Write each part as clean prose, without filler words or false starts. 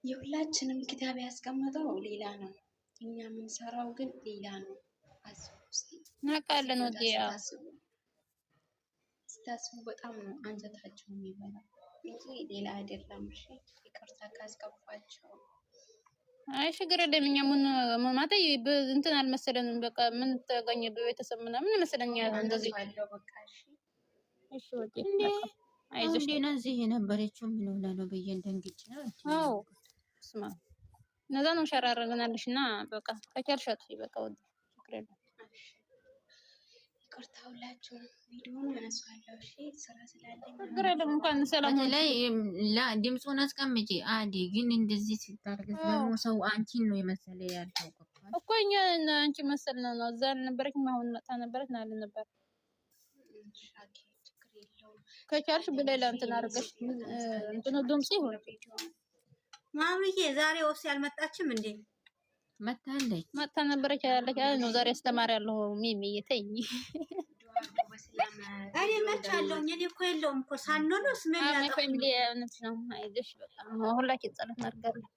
የሁላችንም ክታብ ያስቀመጠው ሌላ ነው። እኛ የምንሰራው ግን ሌላ ነው። ናቃለን ወዲያ ስታስቡ በጣም ነው አንጀታቸው የሚበላው እንጂ ሌላ አይደለም። እሺ ይቅርታ ካስገባቸው። አይ ችግር የለም። እኛ ምን ማታ እንትን አልመሰለንም። በቃ ምን ተገኘ በቤተሰብ ምናምን መሰለኛ እንደዚህ በቃ እሺ ወዲያ አይዞሽ እንዴ ነዚህ የነበረችው ምን ሆነ ነው ብዬ እንደንግጭ ነው። አዎ ስማ ነዛ ነው ሸራረገናልሽና በቃ ከቻልሻት በቃ ወዲ ችግር የለም። ይቅርታ ሁላችሁም ቪዲዮውን አነሳለሁ። እሺ ስራ ስላለኝ ችግር የለም። እንኳን ሰላም ላይ ድምፁን አስቀምጪ። አዲ ግን እንደዚህ ሲታረግ ደግሞ ሰው አንቺን ነው የመሰለ ያልተው እኮ እኛ አንቺ መሰልና ነው እዛ ነበረች። አሁን መጣ ነበረች ናል ነበር ከቻልሽ በሌላ እንትን አድርገሽ እንትኑ ድምጽ ይሁን። ማምዬ ዛሬ ወፍስ ያልመጣችም እንዴ? መጣለች። መጣ ነበረች ያለች ነው ዛሬ አስተማሪ ያለው ሚሚዬ ተይ። እኔ መቻለሁ እኔ እኮ የለውም እኮ ሳንኖር ነው ስሜን ነው። አይዞሽ በቃ ሁላችን ጸሎት እናድርጋለን።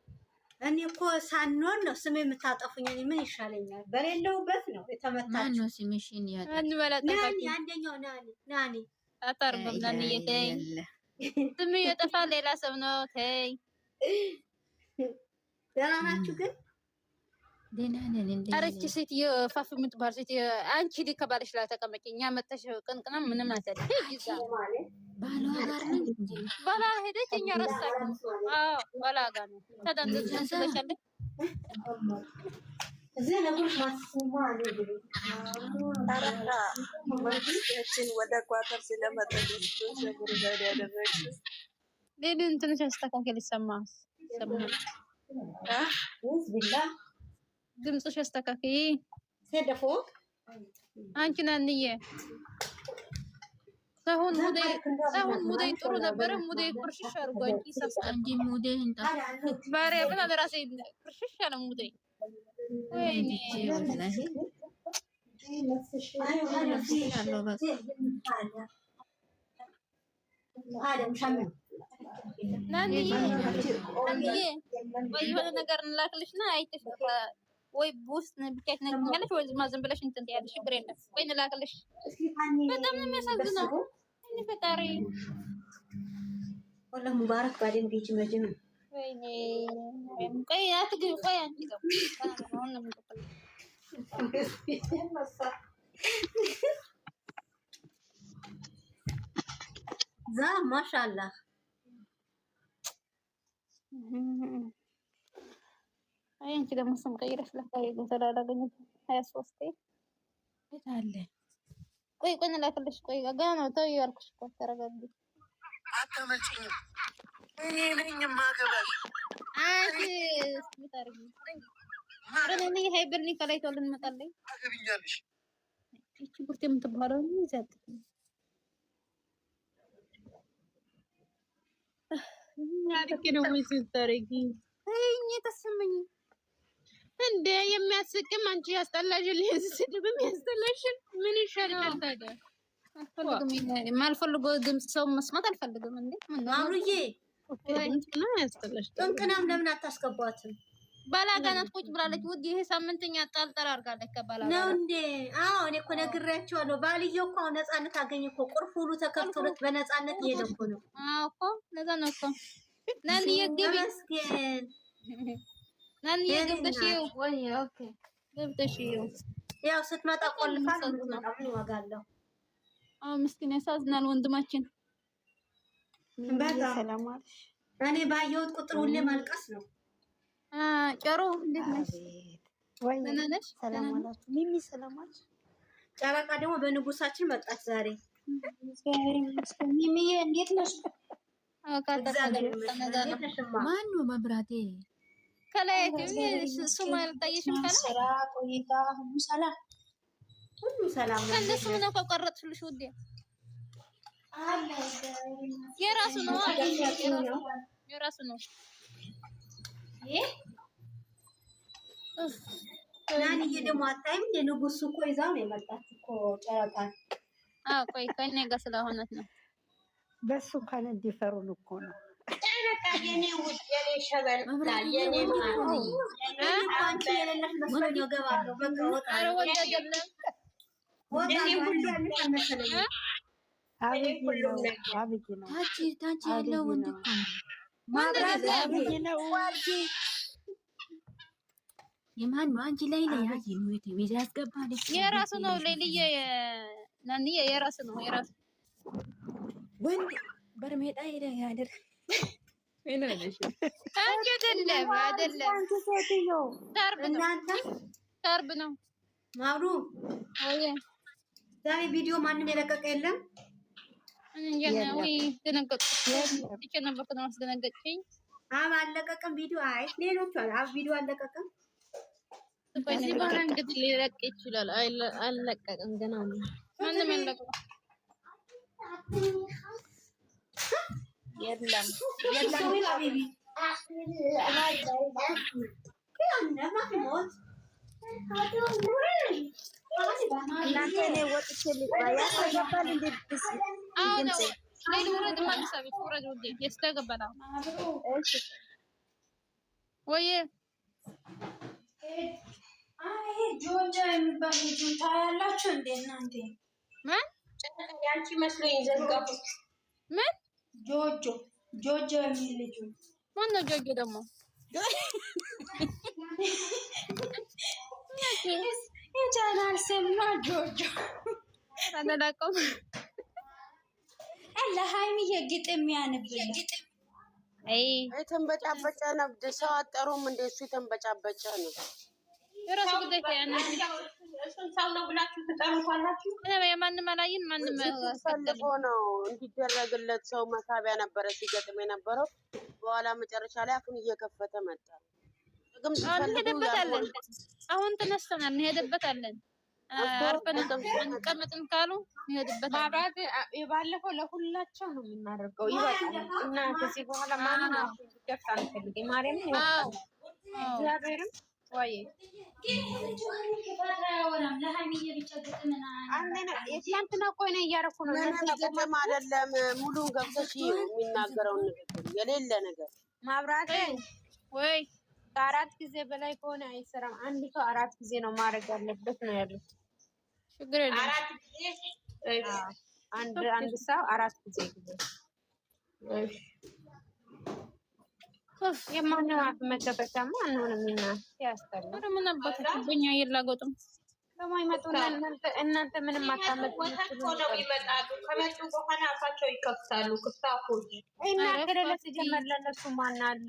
እኔ እኮ ሳንኖር ነው ስሜ የምታጠፉኝ። እኔ ምን ይሻለኛል? በሌለውበት ነው የተመታችው። ማን ነው ስምሽን ያጠፋ? ናኒ አንደኛው ናኒ አታርጉም ናኒ ተይ። ስም የጠፋ ሌላ ሰው ነው ተይ። ደህና ናችሁ ግን? ደህና ነን። እንዴ አረች ሴትዮ ፋፍ የምትባል ሴትዮ አንቺ ዲ ከባልሽ ላይ ተቀመጪ። እኛ መተሽ ቅንቅና ምንም አትል። ይዛ ባሏ ጋር ነው እንዴ? ባላ ሄደች እኛ ረሳች። አዎ ባላ ጋር ነው ተደንደስ ስለቻለ እዚህ ነገሮች ማስማ አለ አረካ ወንድችን ወደ ኳተር ስለመጠደስ ነው ጋር ያደረግሽ ሌሊን ትንሽ አስተካከል ይሰማል። ቢላ ድምፅሽ አስተካክይ። ሰደፎ አንቺ ናንዬ ሳሁን ሙዴ ጥሩ ነበረ። ሙዴ ቅርሽሽ አድርጎ አንቺ ሰፍታ እንጂ ሙዴ እንጣ ባሪያ ብላ ለራሴ ቅርሽሽ አለ ሙዴ ወይኔ ወላሂ ናንዬ ወይ የሆነ ነገር እንላክልሽና አይተሽ ወይ በውስጥ ብቻሽ ነግኛለሽ ወይ ዝም ብለሽ እንትን ያለሽ ችግር የለም። ወይ እንላክልሽ። በጣም ነው የሚያሳዝነው። እኔ ፈጣሪ ወላሂ ሙባረክ ባዴን ቢጂ መጅም ወይኔ ቆይ አትግቢ ቆይ አንቺ ጋር አሁን ነው የምትቀበለው ዛ ማሻአላህ አይ አንቺ ደግሞ ስም ቀይረሽ ለካይ ጉተላ አላገኘም 23 ቤት አለ። ቆይ እንላክልሽ። ቆይ ገና ነው ተው ያልኩሽ እኮ ተረጋጊ። አታመጪኝም። እኔ ነኝ ማገባሽ አንቺ ስሚታርጊ አረኔ ሃይበርኒ ከላይ ተወልን መጣለኝ አገብኛለሽ። እቺ ቡርቴ የምትባለው ነው ይዛት ያልክ ነው ወይ ሲታርጊ እኛ ተሰማኝ እንደ የሚያስቅም አንቺ ያስጠላሽልኝ ስድብም ያስጠላሽን ምን ይሻላል ታዲያ? አልፈልግም ማልፈልገው ድምጽ ሰው መስማት አልፈልግም። እንዴ አሩዬ እንትና ያስጠላሽ ጥንቅናም ለምን አታስገቧትም? ባላጋናት ቁጭ ብላለች። ውድ ይሄ ሳምንተኛ ጣልጣል አድርጋለች ከባላጋ ነው እንዴ? አዎ እኔ እኮ ነግሬያቸዋለሁ። ባልየው እኮ ነፃነት አገኘ እኮ ቁልፍ ሁሉ ተከፍቶለት በነፃነት እየሄደ እኮ ነው። አዎ እኮ ለዛ ነው እኮ ናኒ የግቢ መስገን ናኒ የግብሽ ወይ ኦኬ ገብተሽ ያው ስትመጣ ቆልፋል። ምን ዋጋ አለው? አዎ ምስኪን ያሳዝናል ወንድማችን። ሰላም አለሽ? እኔ ባየሁት ቁጥር ሁሌ ማልቀስ ነው። ጨሮ እንዴት ነሽ? ወይ ሰላም አላችሁ? ሚሚ ሰላም አለሽ? ጨረቃ ደግሞ በንጉሳችን መጣች ዛሬ። ሚሚዬ እንዴት ነሽ? ማን ነው መብራቴ? ከላይ እሱ ማለት ታየሽም ካለ ስራ ቆይታ ሁሉ ሰላም ነው። ከእነሱ ነው ከቀረጥሽልሽ ውዴ የራሱ ነው የራሱ ነው። ናንዬ ደግሞ አታይም? የንጉሱ እኮ ይዛው ነው የመጣች እኮ ጨረቃ። ቆይ ከእኔ ጋር ስለሆነት ነው። በሱ ካለ እንዲፈሩን እኮ ነው። ጨረቃ የኔ ውድ የኔ ሸበል የኔ አንቺ የሌለሽ መስሎኝ እገባለሁ። በቃ ወጣለሁ። የኔ ሁሉ ያለሽ መሰለኝ። ታች ያለው ወንድ እኮ ነው። ማብራት ነው የማን ነው? አንቺ ላይ ያዚ ነው ቤት ያስገባል። የራሱ ነው። ለልዬ ናንዬ የራሱ ነው። የራሱ ወንድ በርሜጣ ሄደ ያድር አይደለም አይደለም። ተርብ ነው ማሩ። ዛሬ ቪዲዮ ማንም የለቀቀ የለም። አለቀቀም ቪዲዮ። አይ ሌሎቹ ቪዲዮ አለቀቀም። በዚህ በኋላ እንግዲህ ሊለቅ ይችላል። አለቀቀም ገና ነው። ማንም ያለቀቀ የለም። ጆጆ የሚባል ልጁን ታያላችሁ እንዴ እናንተ? ያንቺ መስሎኝ ዘጋሁት። ምን ጆጆ የሚል ልጁ ማነው? ጆጆ ደግሞ የቻናል ስም ነው ጆጆ። አላውቀውም። ለሀይሚዬ ግጥም ያንብልኝ። የተንበጫበጫ ነው። ሰው አጠሩም እንደ እሱ የተንበጫበጫ ነው። የራሱ ጉዳይ እሱን ሰው ነው ብላችሁ ትጠሩታላችሁ። የማንም አላየን ማንም ፈልጎ ነው እንዲደረግለት ሰው መሳቢያ ነበረ ሲገጥም የነበረው። በኋላ መጨረሻ ላይ አፉን እየከፈተ መጣ። እንሄድበታለን። አሁን ተነስተናል፣ እንሄድበታለን። አርፈን እንቀመጥን ካሉ እንሄድበታለን። ማብራት የባለፈው ለሁላቸው ነው የምናደርገው። ይበቃል እና ከዚህ በኋላ ማንም ደፍታ አንፈልግም። ማርያምን እግዚአብሔርም ወይ የትናንትና ቆይ ነው እያደረኩ ነው። ግጥም አይደለም ሙሉን ገብተሽ የሚናገረውን ንግግር የሌለ ነገር ማብራት ወይ ከአራት ጊዜ በላይ ከሆነ አይሰራም። አንድ ሰው 4 ጊዜ ነው ማድረግ ያለበት ነው ያሉት። ችግር የለም። 4 ጊዜ አንድ ሰው 4 ጊዜ የማንም አፍ መከፈቻማ አንሆንም እና ያስጠላል። ኧረ ምን አባታችሁ በእኛ የላጎጥም ከማይመጡና እናንተ ምንም አታመጡ ነው ይመጣሉ። ከመጡ በኋላ አፋቸው ይከፍታሉ። ክፍታፎች እና ከሌለ ሲጀመር ለነሱ ማን አለ?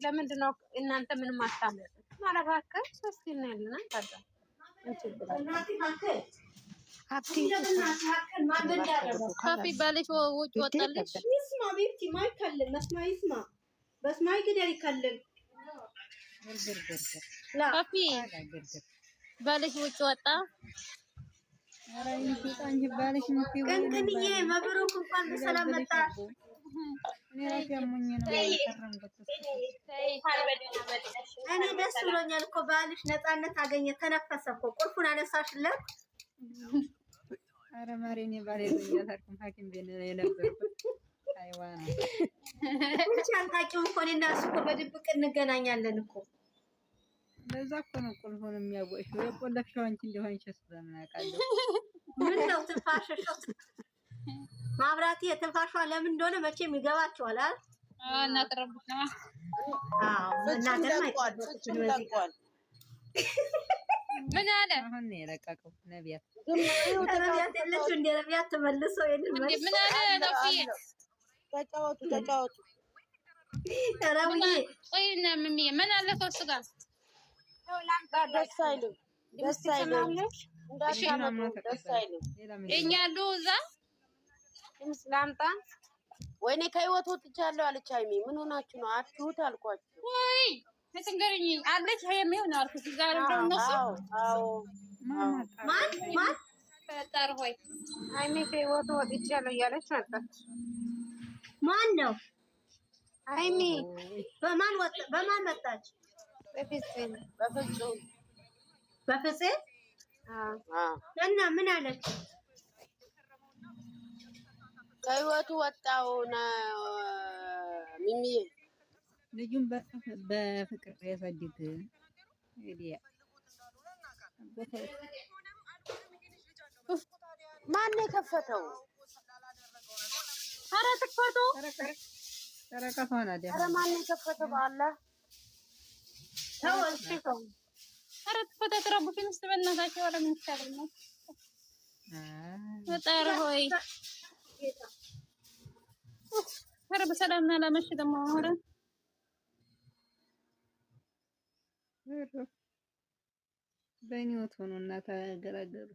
ለምንድን ነው እናንተ ምንም አታመጡ? ማረባከ ሶስት ነው ያለና ታዲያ ካፊ ባለሽ ውጭ ወጣለች። ይስማ ቤቲ ማይከል መስማ ይስማ በስማይ ግደር ይከልል ካፊ ባለሽ ውጭ ወጣ። ቅንቅንዬ መብሩክ እንኳን በሰላም መጣሽ። እኔ ደስ ብሎኛል እኮ ባልሽ ነፃነት አገኘ፣ ተነፈሰ እኮ። ቁልፉን አነሳሽለት። ኧረ ማሬኔ ባሌ ነው ሐኪም ቤት የነበርኩት አይዋና አንቺ አታውቂውም እኮ እኔና እሱ እኮ በድብቅ እንገናኛለን እኮ። ለዛ እኮ ነው ቁልፉን የሚያውቀው። የቆለፍሽው አንቺ እንደሆንሽ ስለምን አውቃለሁ። ምን ነው ትንፋሽሽ? ማብራቴ የትንፋሿ ለምን እንደሆነ መቼም ይገባችኋል አይደል? እናቀርብሽ ነው። መናገር አይቆጥም። ምን አለ? አሁን ነው የለቀቀው ነቢያት። ነቢያት የለችው እንደ ነቢያት ተመልሶ የለም። ምን አለ? ነፍሲ ተጫወቱ። ተራውዬ ቆይና ምን አለ ከእሱ ጋር ደስ አይልም። ደስ አይልም። እኛ አሉ እዛ ላምጣ። ወይኔ ከህይወት ወጥቻለሁ አለች ሀይሚ። ምን ሆናችሁ ነው? አትሁት አልኳችሁ። ወይ ተንገረኝ አለች ሀይሚው ነው አልኩት። ዛሬ እንደነሱ ማን ፈጣር ሆይ ሀይሚ ከህይወት ወጥቻለሁ እያለች መጣች። ማን ነው ሀይሚ? በማን መጣች? በፍፄ እና ምን አለች? ከህይወቱ ወጣው ሚሚ ልጁን በፍቅር ያሳድግ ሊያ ማን የከፈተው? ኧረ ትክፈቱ። ተረቀፈ ሆነ አይደል? ኧረ ማን የከፈተው? በአላህ ተው እሺ ተው። ኧረ ትክፈቱ። ተረቡሽን እስቲ በእናታችሁ ኧረ ምን ይሻላል ነው? ፈጣሪ ሆይ ኧረ በሰላም ና ላመሽ ደግሞ ኧረ በእኔዎት ሆኖ እና ተገላገሉ።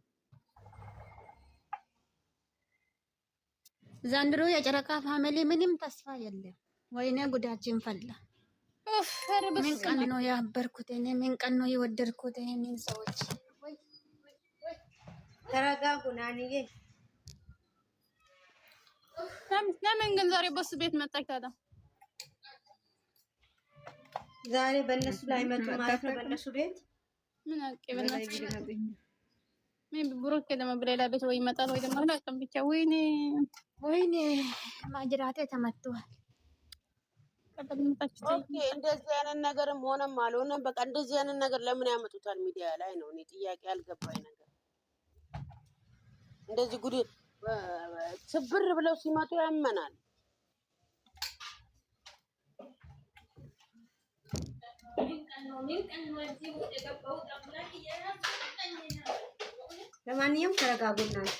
ዘንድሮ የጨረቃ ፋሚሊ ምንም ተስፋ የለም። ወይኔ ጉዳችን ፈላ። ምን ቀን ነው ያበርኩት እኔ? ምን ቀን ነው የወደድኩት ይሄንን ሰዎች? ተረጋጉ ናንዬ። ለምን ግን ዛሬ በሱ ቤት መጣች ታዲያ? ዛሬ በእነሱ ላይ መጡ ማለት ነው። በእነሱ ቤት ምን አውቄ በእናትሽ ምን ብሩክ ደግሞ በሌላ ቤት ወይ ይመጣል ወይ ደግሞ አላውቅም ብቻ። ወይኔ ወይኔ ማጅራቴ ተመቷል። ኦኬ እንደዚህ አይነት ነገርም ሆነም አልሆነም በቃ እንደዚህ አይነት ነገር ለምን ያመጡታል ሚዲያ ላይ ነው እኔ ጥያቄ ያልገባኝ ነገር። እንደዚህ ጉድ ስብር ብለው ሲመጡ ያመናል። ለማንኛውም ተረጋጉ እናንተ።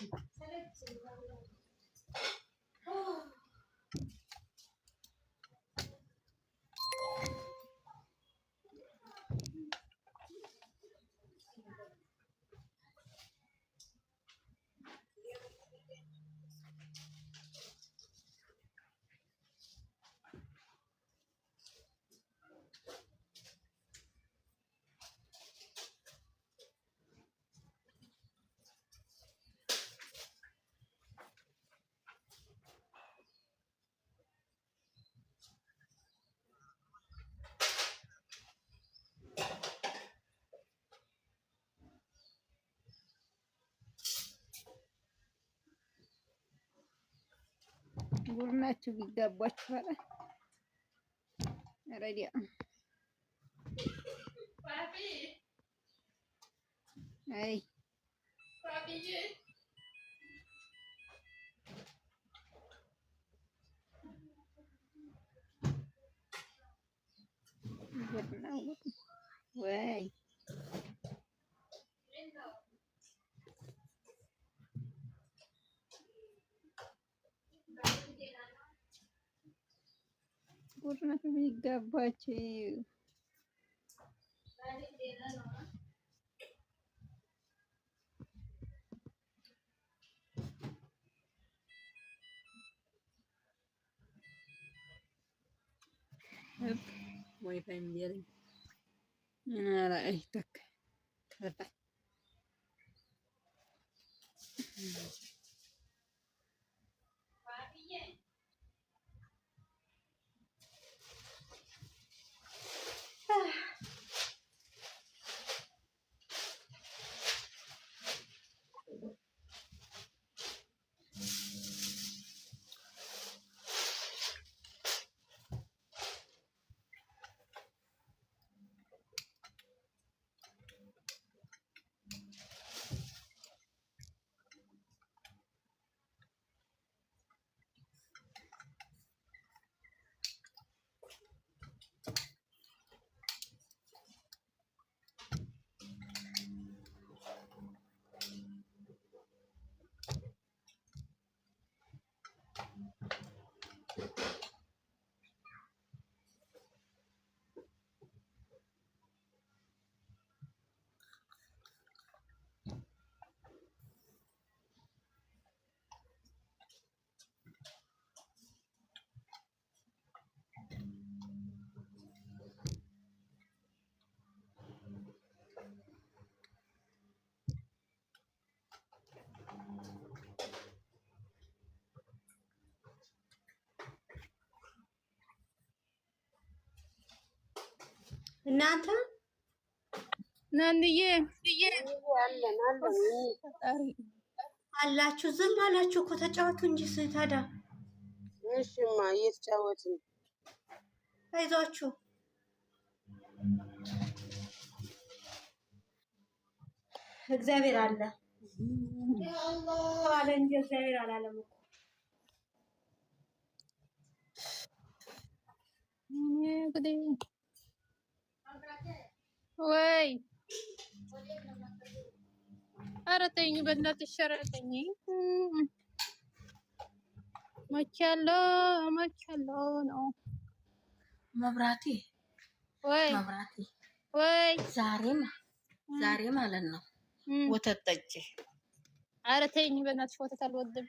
ጉርናችሁ ቢጋባችሁ አለ ረዲያ አይ ወይ ጉርናችሁ ቢጋባችሁ ወይ ፈንጀል አላ አይተክ ከፋ እናንተ ናንዬ አላችሁ ዝም አላችሁ እኮ ተጫወቱ እንጂ ታዲያ። እሺማ እየተጫወትን አይዟችሁ እግዚአብሔር አለ አለ እንጂ እግዚአብሔር አላለም እኮ። ወይ ኧረ ተይኝ በእናትሽ ኧረ ተይኝ። መቻለው ነው መብራቴ ወይ መብራቴ ወይ ዛሬ ማለት ነው ወተት ጠጪ። ኧረ ተይኝ በእናትሽ ወተት አልወድም።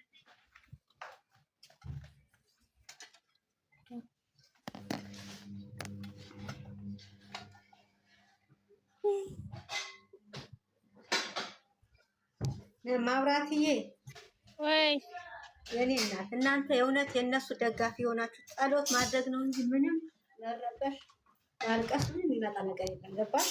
ማብራትዬ ወይ የኔ እናት እናንተ የእውነት የእነሱ ደጋፊ የሆናችሁ ጸሎት ማድረግ ነው እንጂ ምንም መረበሽ ማልቀስ ምንም የሚመጣ ነገር የለም። ገባሽ?